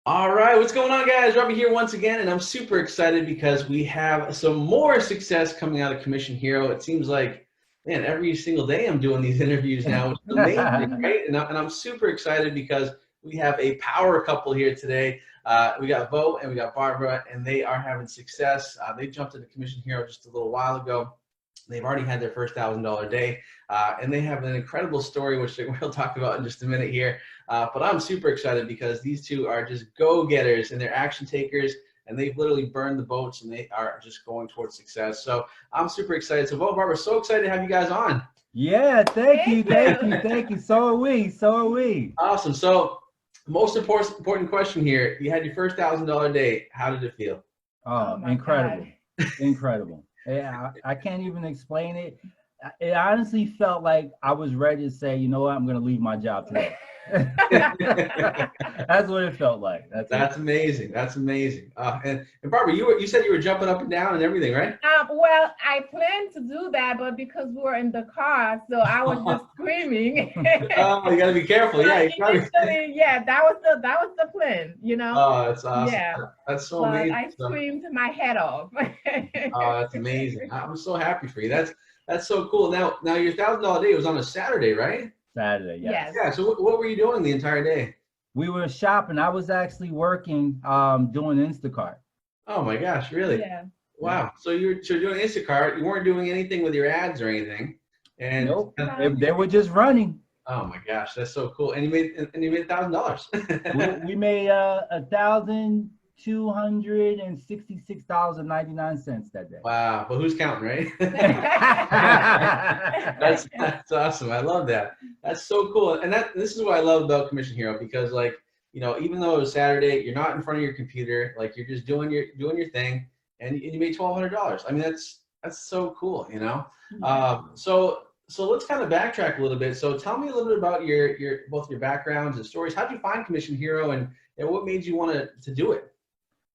All right, what's going on, guys? Robby here once again, and I'm super excited because we have some more success coming out of Commission Hero. It seems like, man, every single day I'm doing these interviews now, which is amazing, right? And I'm super excited because we have a power couple here today. We got Bo and we got Barbara, and they are having success. They jumped into Commission Hero just a little while ago. They've already had their first $1,000 day, and they have an incredible story, which we'll talk about in just a minute here. But I'm super excited because these two are just go-getters and they're action takers, and they've literally burned the boats and they are just going towards success. So I'm super excited. So, Bo, Barbara, so excited to have you guys on. Yeah, thank you. So are we. Awesome. So, most important question here: you had your first $1,000 day. How did it feel? Oh, incredible, incredible. Yeah, I can't even explain it. It honestly felt like I was ready to say, you know what, I'm going to leave my job today. That's what it felt like. That's amazing. That's amazing. And Barbara, you said you were jumping up and down and everything, right? Well, I planned to do that, but because we were in the car, so I was just screaming. Oh, you got to be careful. Yeah, yeah, that was the plan. You know. Oh, that's awesome. Yeah, that's so amazing. I screamed my head off. Oh, that's amazing. I'm so happy for you. That's so cool. Now your $1,000 day was on a Saturday, right? Saturday, yes. Yeah. So what were you doing the entire day? We were shopping. I was actually working, doing Instacart. Oh my gosh, really? Yeah. Wow. So you're doing Instacart. You weren't doing anything with your ads or anything. And nope. They were just running. Oh my gosh, that's so cool. And you made $1,000. we made $1,266.99 that day. Wow, but who's counting, right? that's awesome. I love that. That's so cool. And this is what I love about Commission Hero, because even though it was Saturday, you're not in front of your computer, like you're just doing your thing, and you made $1,200. I mean, that's so cool, So let's kind of backtrack a little bit. So tell me a little bit about both your backgrounds and stories. How did you find Commission Hero, and what made you want to do it?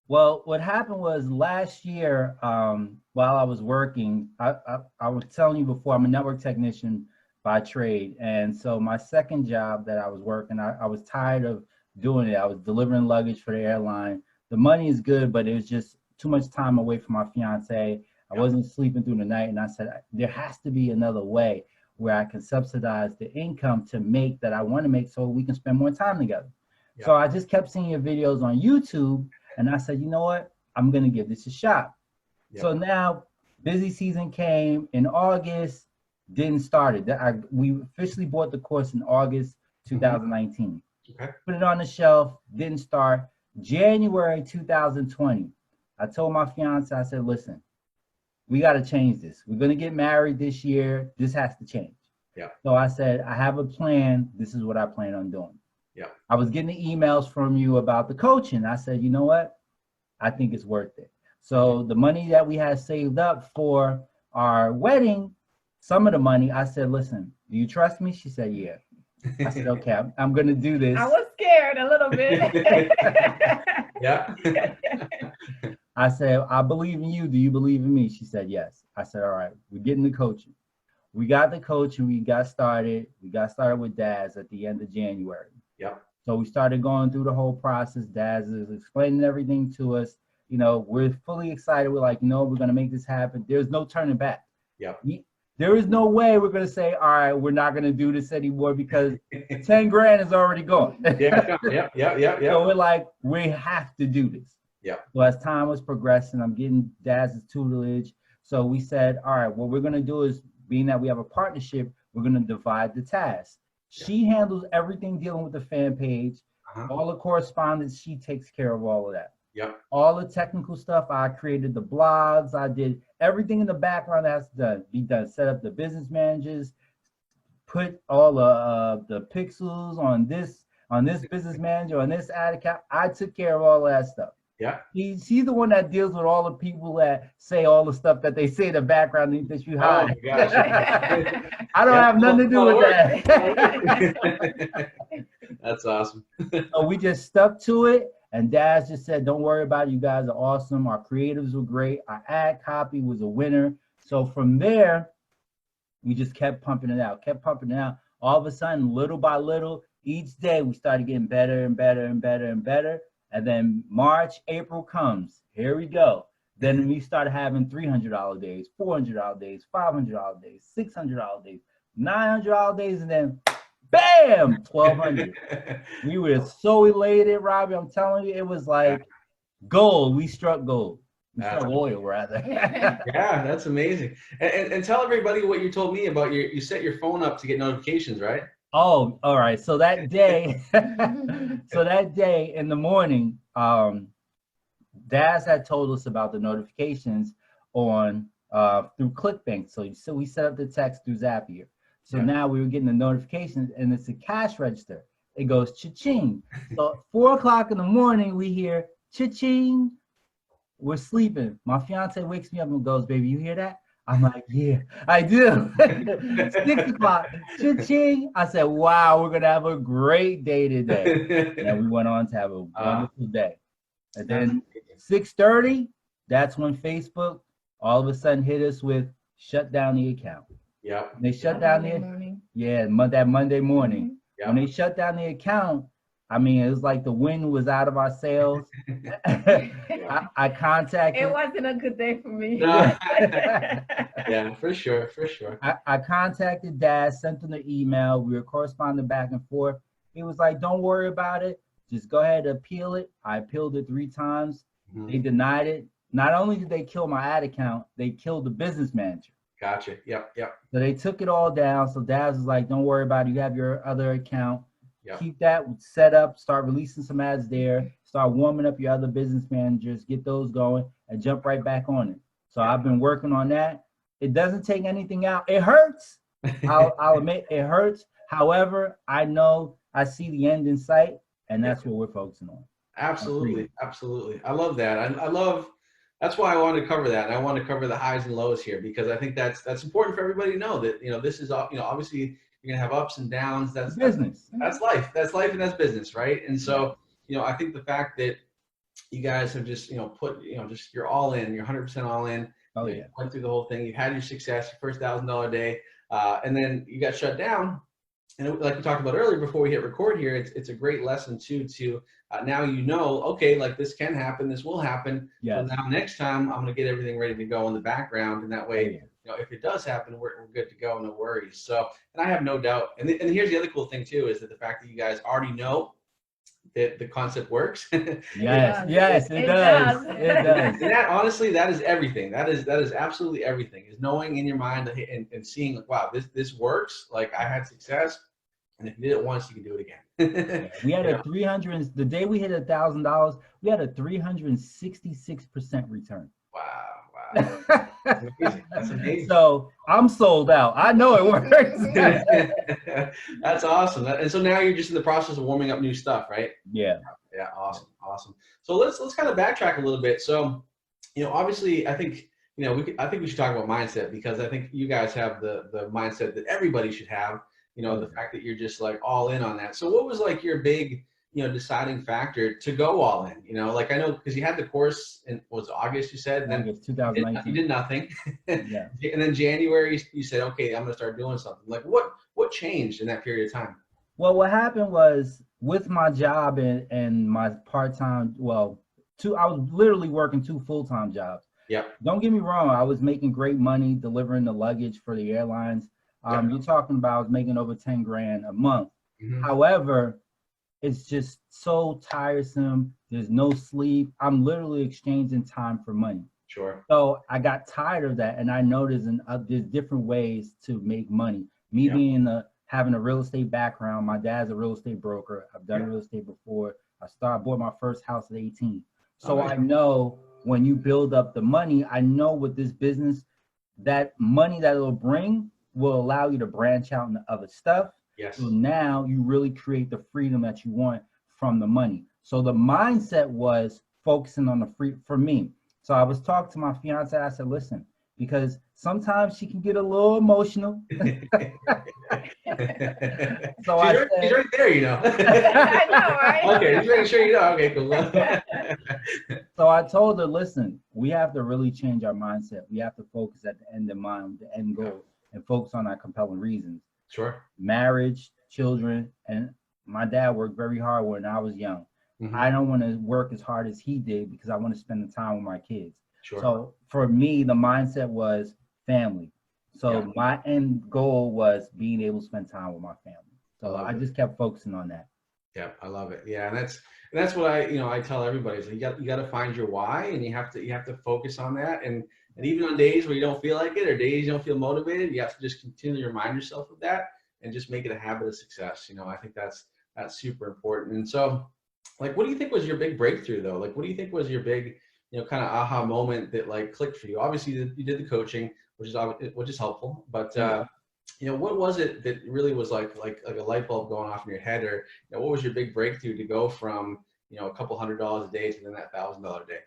Well, what happened was last year, while I was working, I was telling you before, I'm a network technician by trade. And so my second job that I was working, I was tired of doing it. I was delivering luggage for the airline. The money is good, but it was just too much time away from my fiance. I wasn't sleeping through the night, and I said, there has to be another way where I can subsidize the income to make that I want to make so we can spend more time together. Yeah. So I just kept seeing your videos on YouTube, and I said, you know what? I'm going to give this a shot. Yeah. So now busy season came in August, didn't start it. We officially bought the course in August 2019. Okay. Put it on the shelf, didn't start. January 2020, I told my fiance, I said, listen, we got to change this. We're going to get married this year. This has to change. Yeah. So I said, I have a plan. This is what I plan on doing. Yeah. I was getting the emails from you about the coaching. I said, you know what? I think it's worth it. So the money that we had saved up for our wedding, some of the money, I said, listen, do you trust me? She said, yeah. I said, okay, I'm going to do this. I was scared a little bit. Yeah. I said, I believe in you. Do you believe in me? She said, yes. I said, all right, we're getting the coaching. We got the coaching. We got started. We got started with Daz at the end of January. Yep. So we started going through the whole process. Daz is explaining everything to us. We're fully excited. We're like, no, we're going to make this happen. There's no turning back. Yep. There is no way we're going to say, all right, we're not going to do this anymore because 10 grand is already gone. Yeah. So we're like, we have to do this. Yeah. So as time was progressing, I'm getting Daz's tutelage. So we said, all right, what we're going to do is, being that we have a partnership, we're going to divide the tasks. Yeah. She handles everything dealing with the fan page. All the correspondence, she takes care of all of that. Yeah. All the technical stuff, I created the blogs. I did everything in the background that has to be done. Set up the business managers, put all the pixels on this business manager, on this ad account. I took care of all of that stuff. Yeah. She's the one that deals with all the people that say all the stuff that they say in the background that you hide. Oh my gosh. I don't have nothing to do with that. That's awesome. So we just stuck to it, and Daz just said, don't worry about it. You guys are awesome. Our creatives were great. Our ad copy was a winner. So from there, we just kept pumping it out. All of a sudden, little by little, each day we started getting better and better and better and better. And then March, April comes. Here we go. Then we start having $300 days, $400 days, $500 days, $600 days, $900 days, and then bam, 1,200. We were so elated, Robbie. I'm telling you, it was like gold. We struck gold. We struck oil, rather. Yeah, that's amazing. And tell everybody what you told me about you set your phone up to get notifications, right? Oh, all right. So that day, in the morning, Daz had told us about the notifications on through ClickBank. So we set up the text through Zapier. So now we were getting the notifications, and it's a cash register. It goes cha-ching. So 4 o'clock in the morning, we hear cha-ching. We're sleeping. My fiance wakes me up and goes, "Baby, you hear that?" I'm like, "Yeah, I do." 6 o'clock, cha-ching. I said, "Wow, we're gonna have a great day today." And we went on to have a wonderful day. And then 6:30, that's when Facebook all of a sudden hit us with shut down the account. Yeah. They shut down the that Monday morning. When they shut down the account, I mean, it was like the wind was out of our sails. I contacted. It wasn't a good day for me. Yeah, for sure. I contacted Dad, sent him the email. We were corresponding back and forth. He was like, "Don't worry about it. Just go ahead and appeal it." I appealed it 3 times. They denied it. Not only did they kill my ad account, they killed the business manager. Gotcha. Yep. So they took it all down. So Dad was like, "Don't worry about it. You have your other account. Keep that set up. Start releasing some ads there. Start warming up your other business managers. Get those going and jump right back on it." So I've been working on that. It doesn't take anything out. It hurts. I'll admit it hurts. However, I know I see the end in sight, and that's what we're focusing on. Absolutely. I love that. I love. That's why I wanted to cover that. And I want to cover the highs and lows here, because I think that's important for everybody to know that, this is, obviously you're going to have ups and downs. That's business. That's life. That's life and that's business. Right. And so, I think the fact that you guys have just, put, just you're all in, you're 100% all in. Oh yeah. Went through the whole thing. You had your success, your first $1,000 day. And then you got shut down. And like we talked about earlier before we hit record here, it's a great lesson too, to now okay, like this can happen, this will happen. So now next time I'm going to get everything ready to go in the background, and that way, if it does happen, we're good to go, no worries. So, and I have no doubt. And here's the other cool thing too, is that the fact that you guys already know that the concept works. Yes, it does. And that, honestly, that is everything. That is absolutely everything, is knowing in your mind and seeing, like, wow, this works. Like, I had success, and if you did it once, you can do it again. We had a 300. The day we hit $1,000, we had a 366% return. Wow. That's amazing. That's amazing. So I'm sold out. I know it works. That's awesome. And so now you're just in the process of warming up new stuff, right? Yeah. Awesome. So let's kind of backtrack a little bit. So, obviously, I think we should talk about mindset, because I think you guys have the mindset that everybody should have. The fact that you're just like all in on that. So what was like your big, deciding factor to go all in? Like, I know because you had the course in, was August, you said, and then August 2019. you did nothing. Yeah. And then January you said, okay, I'm gonna start doing something. Like, what changed in that period of time? Well, what happened was, with my job and my part-time, I was literally working 2 full-time jobs. Yep. Don't get me wrong, I was making great money delivering the luggage for the airlines. You're talking about I was making over 10 grand a month. Mm-hmm. However, it's just so tiresome. There's no sleep. I'm literally exchanging time for money. Sure. So I got tired of that, and I noticed there's different ways to make money. Me being having a real estate background, my dad's a real estate broker. I've done real estate before. I bought my first house at 18. So I know when you build up the money, I know with this business, that money that it'll bring will allow you to branch out into other stuff. Yes. So now you really create the freedom that you want from the money. So the mindset was focusing on the free for me. So I was talking to my fiance. I said, listen, because sometimes she can get a little emotional. So she's right there, I know, right? Okay, just making sure you know. Okay, cool. So I told her, listen, we have to really change our mindset. We have to focus at the end in mind, the end goal, and focus on our compelling reasons. Sure. Marriage, children, and my dad worked very hard when I was young. I don't want to work as hard as he did because I want to spend the time with my kids. Sure. So for me, the mindset was family. So my end goal was being able to spend time with my family. So I just kept focusing on that. Yeah, I love it. Yeah, and that's what I tell everybody is you got to find your why, and you have to focus on that. And even on days where you don't feel like it or days you don't feel motivated, you have to just continue to remind yourself of that and just make it a habit of success. I think that's super important. And so, like, what do you think was your big breakthrough though? Like, what do you think was your big, kind of aha moment that like clicked for you? Obviously, you did the coaching, which is helpful, but what was it that really was like a light bulb going off in your head, or what was your big breakthrough to go from a couple $100 a day to then that $1,000 a day?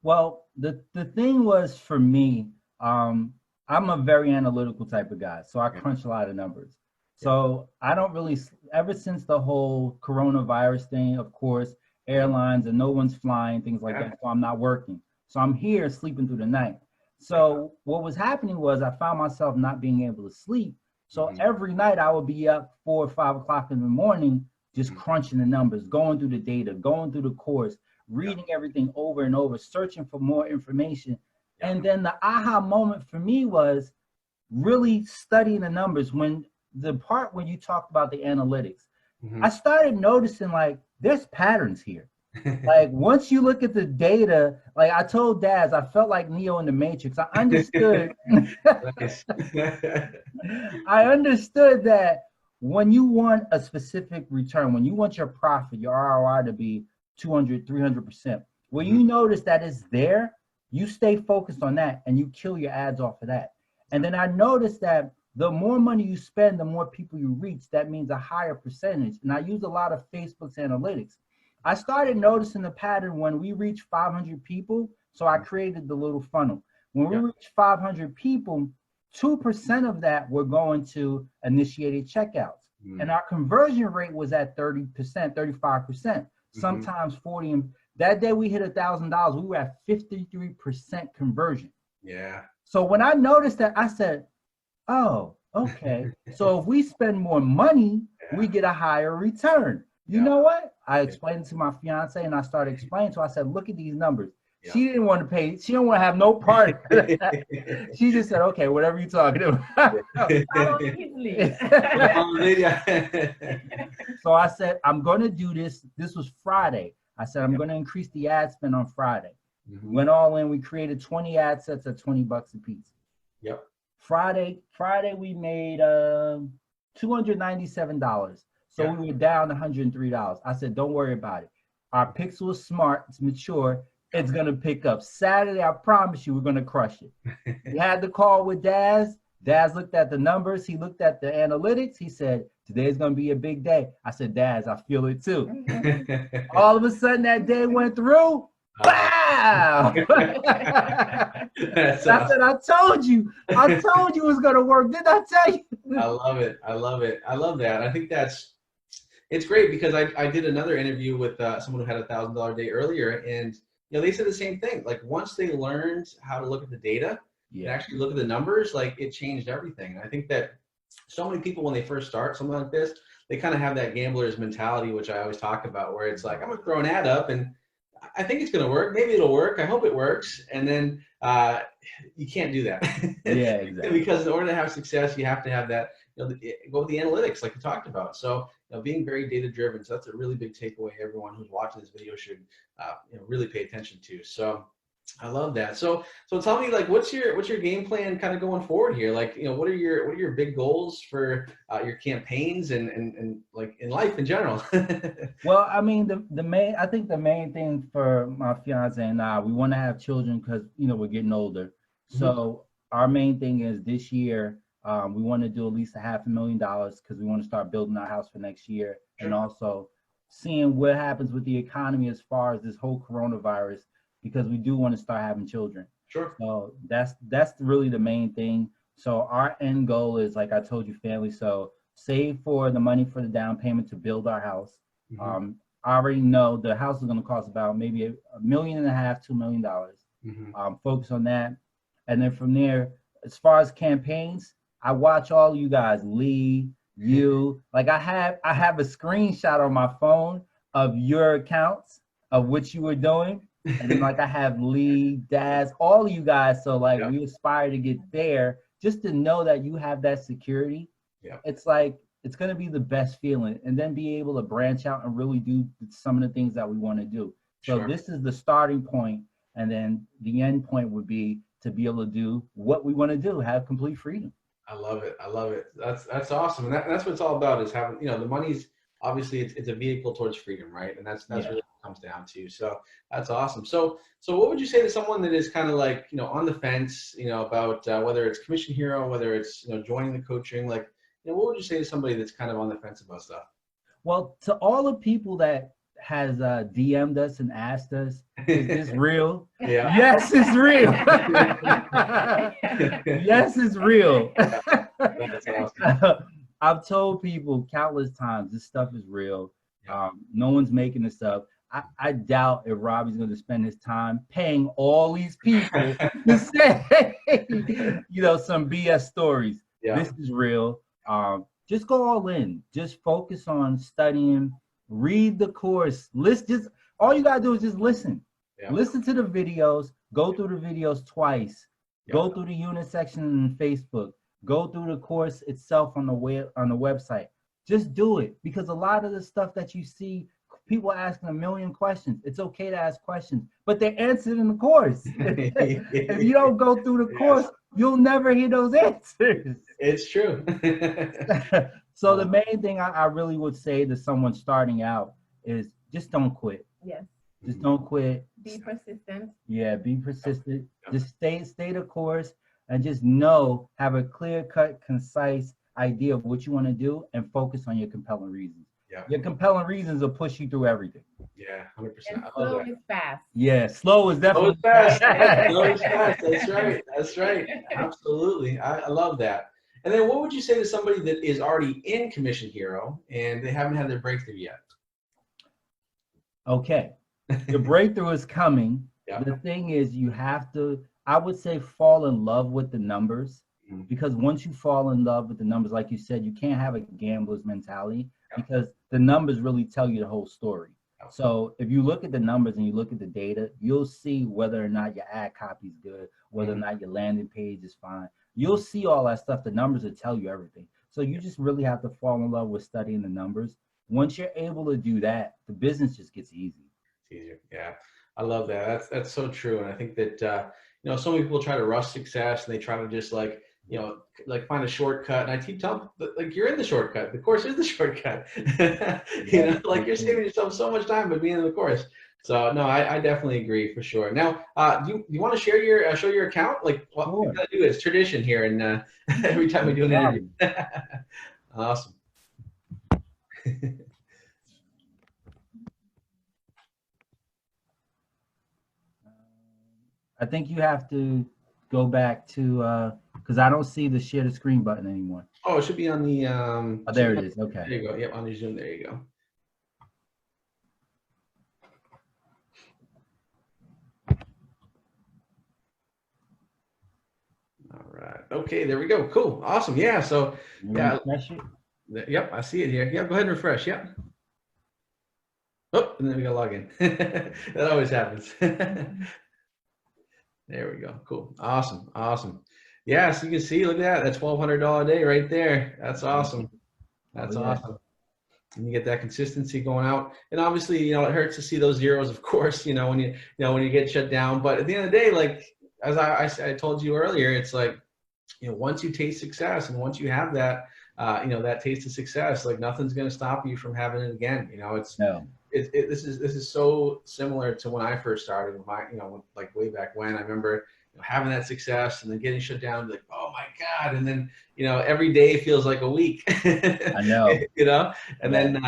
Well, the thing was for me, I'm a very analytical type of guy, so I crunch a lot of numbers. So I don't really, ever since the whole coronavirus thing, of course, airlines and no one's flying, things like that. So I'm not working. So I'm here sleeping through the night. So what was happening was I found myself not being able to sleep. So every night I would be up 4 or 5 o'clock in the morning, just crunching the numbers, going through the data, going through the course, reading everything over and over, searching for more information. And then the aha moment for me was really studying the numbers. When the part when you talked about the analytics, I started noticing like there's patterns here. Like once you look at the data, like I told Daz, I felt like Neo in the Matrix. I understood. I understood that when you want a specific return, when you want your profit, your ROI to be 200, 300%, when you notice that it's there, you stay focused on that and you kill your ads off of that. And then I noticed that the more money you spend, the more people you reach. That means a higher percentage. And I use a lot of Facebook's analytics. I started noticing the pattern when we reach 500 people. So I created the little funnel. When we reached 500 people, 2% of that were going to initiated checkouts. And our conversion rate was at 30%, 35%, sometimes 40. And that day we hit $1,000, we were at 53% conversion. Yeah. So when I noticed that, I said, oh, okay. So if we spend more money, we get a higher return. You know what? I explained it to my fiance and I started explaining. So I said, look at these numbers. She didn't want to pay. She didn't want to have no part. She just said, okay, whatever you're talking about. So I said, I'm going to do this. This was Friday. I said, I'm going to increase the ad spend on Friday. Went all in. We created 20 ad sets at $20 a piece. Yep. Friday we made $297. So we were down $103. I said, don't worry about it. Our pixel is smart. It's mature. It's going to pick up. Saturday, I promise you, we're going to crush it. We had the call with Daz. Daz looked at the numbers. He looked at the analytics. He said, today's going to be a big day. I said, Daz, I feel it too. All of a sudden, that day went through. Wow! I said, I told you it was going to work. Didn't I tell you? I love it. I love it. I love that. I think it's great because I did another interview with someone who had $1,000 a day earlier, and they said the same thing. Like once they learned how to look at the data and actually look at the numbers, like it changed everything. And I think that so many people when they first start something like this, they kind of have that gambler's mentality, which I always talk about, where it's like, I'm gonna throw an ad up and I think it's gonna work. Maybe it'll work. I hope it works. And then you can't do that. Yeah, exactly. Because in order to have success, you have to have that, go with the analytics like we talked about. So being very data driven. So that's a really big takeaway. Everyone who's watching this video should really pay attention to. So I love that. So tell me, like, what's your game plan kind of going forward here? Like, what are your big goals for your campaigns and like in life in general? Well, I mean, I think the main thing for my fiance and I, we want to have children because we're getting older. So our main thing is this year we want to do at least $500,000 because we want to start building our house for next year, and also seeing what happens with the economy as far as this whole coronavirus, because we do want to start having children. Sure. So that's really the main thing. So our end goal is, like I told you, family. So save for the money for the down payment to build our house. I already know the house is going to cost about maybe $1.5 million, $2 million. Focus on that. And then from there, as far as campaigns, I watch all you guys, Lee, you. Like I have a screenshot on my phone of your accounts of what you were doing. And then like I have Lee, Daz, all of you guys. So like we aspire to get there just to know that you have that security. Yeah. It's like, it's going to be the best feeling, and then be able to branch out and really do some of the things that we want to do. So this is the starting point, and then the end point would be to be able to do what we want to do, have complete freedom. I love it. I love it. That's awesome. And that's what it's all about, is having, the money's obviously it's a vehicle towards freedom, right? And that's really what it comes down to. So that's awesome. So what would you say to someone that is kind of like, on the fence, about whether it's Commission Hero, whether it's, joining the coaching, like, what would you say to somebody that's kind of on the fence about stuff? Well, to all the people that has DM'd us and asked us, is this real? Yeah. Yes, it's real. Yes, it's real. That's awesome. I've told people countless times, this stuff is real. No one's making this up. I doubt if Robby's going to spend his time paying all these people to say, some BS stories. Yeah. This is real. Just go all in. Just focus on studying. Read the course. All you gotta do is just listen. Yeah. Listen to the videos. Go through the videos twice. Yeah. Go through the unit section on Facebook. Go through the course itself on the website. Just do it, because a lot of the stuff that you see, people asking a million questions. It's okay to ask questions, but they're answered in the course. If you don't go through the course, you'll never hear those answers. It's true. So the main thing I really would say to someone starting out is just don't quit. Yes. Just don't quit. Be persistent. Yeah, be persistent. Just stay the course, and just have a clear-cut, concise idea of what you want to do, and focus on your compelling reasons. Yeah. Your compelling reasons will push you through everything. Yeah, 100%. And slow is fast. Yeah, slow is definitely fast. Slow is fast. That's right. That's right. Absolutely. I love that. And then what would you say to somebody that is already in Commission Hero and they haven't had their breakthrough yet? Okay. The breakthrough is coming. Yeah. The thing is, you have to, I would say, fall in love with the numbers. Mm-hmm. Because once you fall in love with the numbers, like you said, you can't have a gambler's mentality. Yeah. Because the numbers really tell you the whole story. So if you look at the numbers and you look at the data, you'll see whether or not your ad copy is good, whether or not your landing page is fine. You'll see all that stuff. The numbers will tell you everything. So you just really have to fall in love with studying the numbers. Once you're able to do that, the business just gets easy. It's easier. Yeah, I love that. That's so true. And I think that, so many people try to rush success, and they try to just like find a shortcut. And I keep telling them, like, you're in the shortcut. The course is the shortcut. You're saving yourself so much time by being in the course. So no, I definitely agree for sure. Now, do you want to share show your account? Like what we gotta do is tradition here, and every time we do an interview. Awesome. I think you have to go back to because I don't see the share the screen button anymore. Oh, it should be on the oh, there it is. Okay. There you go. Yep, on your Zoom. There you go. All right. Okay, there we go. Cool. Awesome. Yeah. So yeah. Yep, I see it here. Yep, go ahead and refresh. Yep. Oh, and then we gotta log in. That always happens. There we go. Cool. Awesome. Awesome. Yeah, so you can see, look at that. That's $1,200 a day right there. That's awesome. That's awesome. And you get that consistency going out. And obviously, it hurts to see those zeros, of course, when you get shut down. But at the end of the day, like, as I told you earlier, it's like, once you taste success, and once you have that, that taste of success, like, nothing's going to stop you from having it again. This is so similar to when I first started with my, like way back when. I remember having that success and then getting shut down, like, oh my God. And then, every day feels like a week. I know. And then,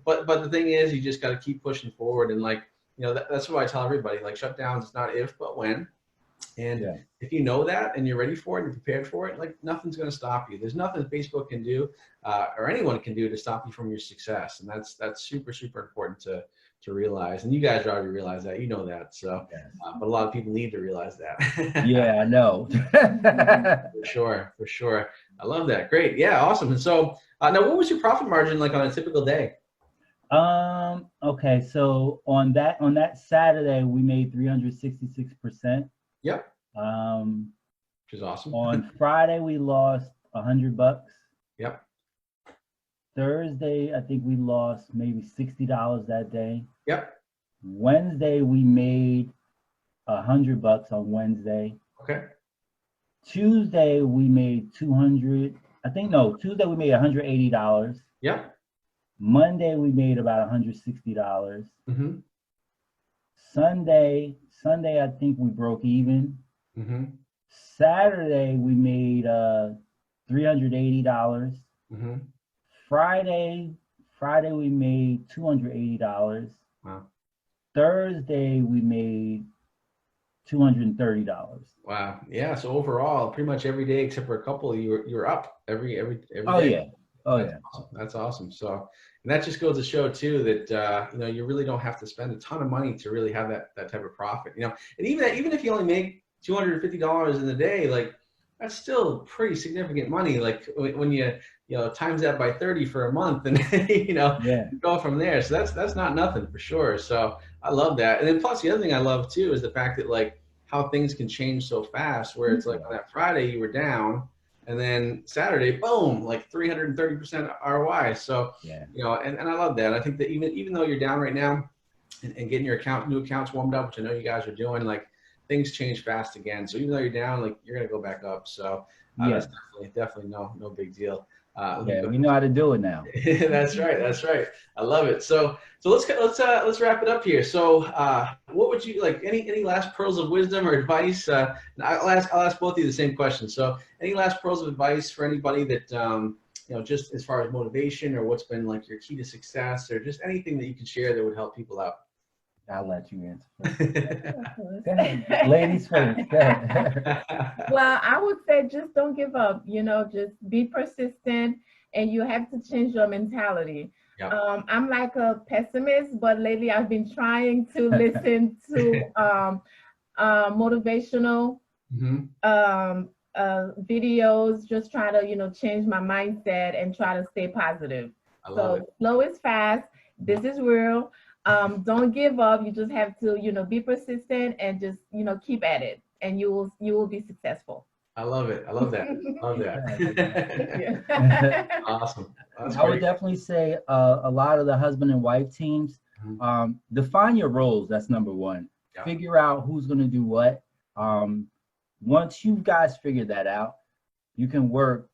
but the thing is, you just got to keep pushing forward. And like, that's what I tell everybody, like, shutdowns is not if, but when. And if you know that and you're ready for it and you're prepared for it, like, nothing's going to stop you. There's nothing Facebook can do or anyone can do to stop you from your success. And that's super, super important to realize. And you guys already realize that, that. So, but a lot of people need to realize that. Yeah, I know. For sure. I love that. Great. Yeah, awesome. And so now, what was your profit margin like on a typical day? Okay, so on that Saturday we made 366%. Yep. Um, Which is awesome. on Friday we lost $100. Yep. Thursday, I think we lost maybe $60 that day. Yep. Wednesday we made $100 on Wednesday. Okay. Tuesday we made 200. Tuesday we made $180. Yep. Monday we made about $160. Mm-hmm. Sunday I think we broke even. Mm-hmm. Saturday we made $380. Mm-hmm. Friday we made $280. Wow. Thursday we made $230. Wow. Yeah. So overall, pretty much every day except for a couple, you're up every Oh day. yeah. Oh That's yeah. awesome. That's awesome. So, and that just goes to show too that you really don't have to spend a ton of money to really have that type of profit. And even if you only make $250 in a day, like that's still pretty significant money. Like when you times that by 30 for a month, and Yeah. go from there. So that's not nothing for sure. So I love that. And then plus the other thing I love too is the fact that like how things can change so fast. Where it's like on that Friday you were down. And then Saturday, boom, like 330% ROI. So, Yeah. And I love that. I think that even though you're down right now and getting your new accounts warmed up, which I know you guys are doing, like things change fast again. So even though you're down, like you're going to go back up. So that's definitely no big deal. Yeah, we know how to do it now. That's right. That's right. I love it. So let's wrap it up here. So what would you like? Any last pearls of wisdom or advice? I'll ask both of you the same question. So any last pearls of advice for anybody that just as far as motivation or what's been like your key to success or just anything that you can share that would help people out? I'll let you answer first. Go ahead. Ladies first. Go ahead. Well, I would say just don't give up, just be persistent, and you have to change your mentality. Yep. I'm like a pessimist, but lately I've been trying to listen to motivational videos, just try to, change my mindset and try to stay positive. So slow is fast. This is real. Don't give up. You just have to, be persistent and just, keep at it, and you will be successful. I love it. I love that. Love that. Awesome. I would definitely say a lot of the husband and wife teams, define your roles. That's number one. Yeah. Figure out who's going to do what. Once you guys figure that out, you can work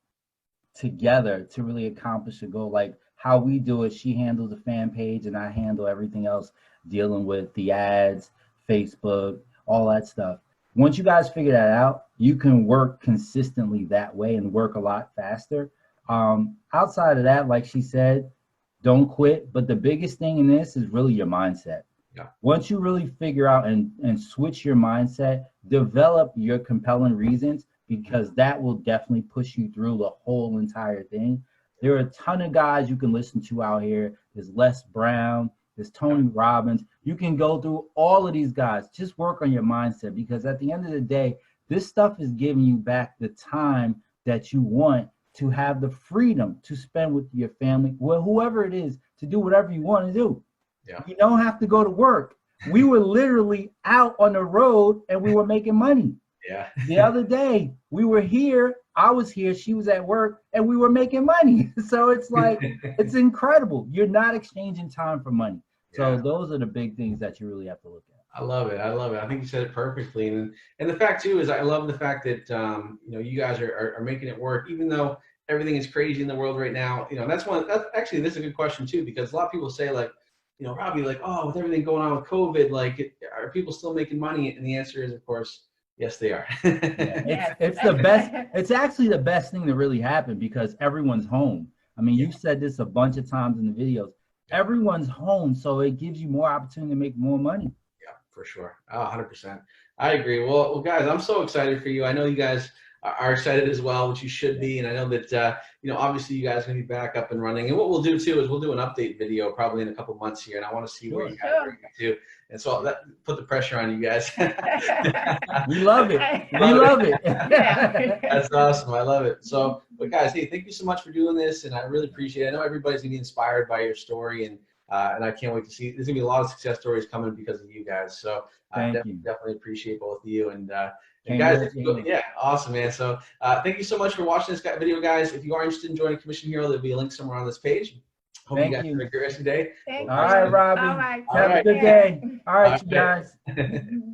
together to really accomplish a goal. Like how we do it, she handles the fan page and I handle everything else, dealing with the ads, Facebook, all that stuff. Once you guys figure that out, you can work consistently that way and work a lot faster. Outside of that, like she said, don't quit. But the biggest thing in this is really your mindset. Yeah. Once you really figure out and switch your mindset, develop your compelling reasons, because that will definitely push you through the whole entire thing. There are a ton of guys you can listen to out here. There's Les Brown, there's Tony Robbins. You can go through all of these guys. Just work on your mindset, because at the end of the day, this stuff is giving you back the time that you want to have the freedom to spend with your family, well, whoever it is, to do whatever you want to do. Yeah. You don't have to go to work. We were literally out on the road and we were making money. Yeah. The other day we were here, I was here, she was at work, and we were making money. So it's like, it's incredible. You're not exchanging time for money. So those are the big things that you really have to look at. I love it. I love it. I think you said it perfectly. And the fact too is I love the fact that you guys are making it work, even though everything is crazy in the world right now. That's actually, this is a good question too, because a lot of people say like, Robby, like, oh, with everything going on with COVID, like, are people still making money? And the answer is, of course, yes, they are. It's the best. It's actually the best thing that really happened, because everyone's home. I mean, you've said this a bunch of times in the videos. Everyone's home, so it gives you more opportunity to make more money. Yeah, for sure. 100%. I agree. Well, guys, I'm so excited for you. I know you guys are excited as well, which you should be. And I know that, obviously you guys are going to be back up and running. And what we'll do too is we'll do an update video probably in a couple months here. And I want to see where you guys are to. And so that put the pressure on you guys. We love it. We love it. That's awesome. I love it. So, but guys, hey, thank you so much for doing this. And I really appreciate it. I know everybody's going to be inspired by your story. And And I can't wait to see. There's gonna be a lot of success stories coming because of you guys. So definitely appreciate both of you. And guys, yeah, awesome, man. So thank you so much for watching this video, guys. If you are interested in joining Commission Hero, there'll be a link somewhere on this page. Hope you guys have a great rest of your day. Thank you. All right, Robbie. All right. Have a good day. All right, you guys.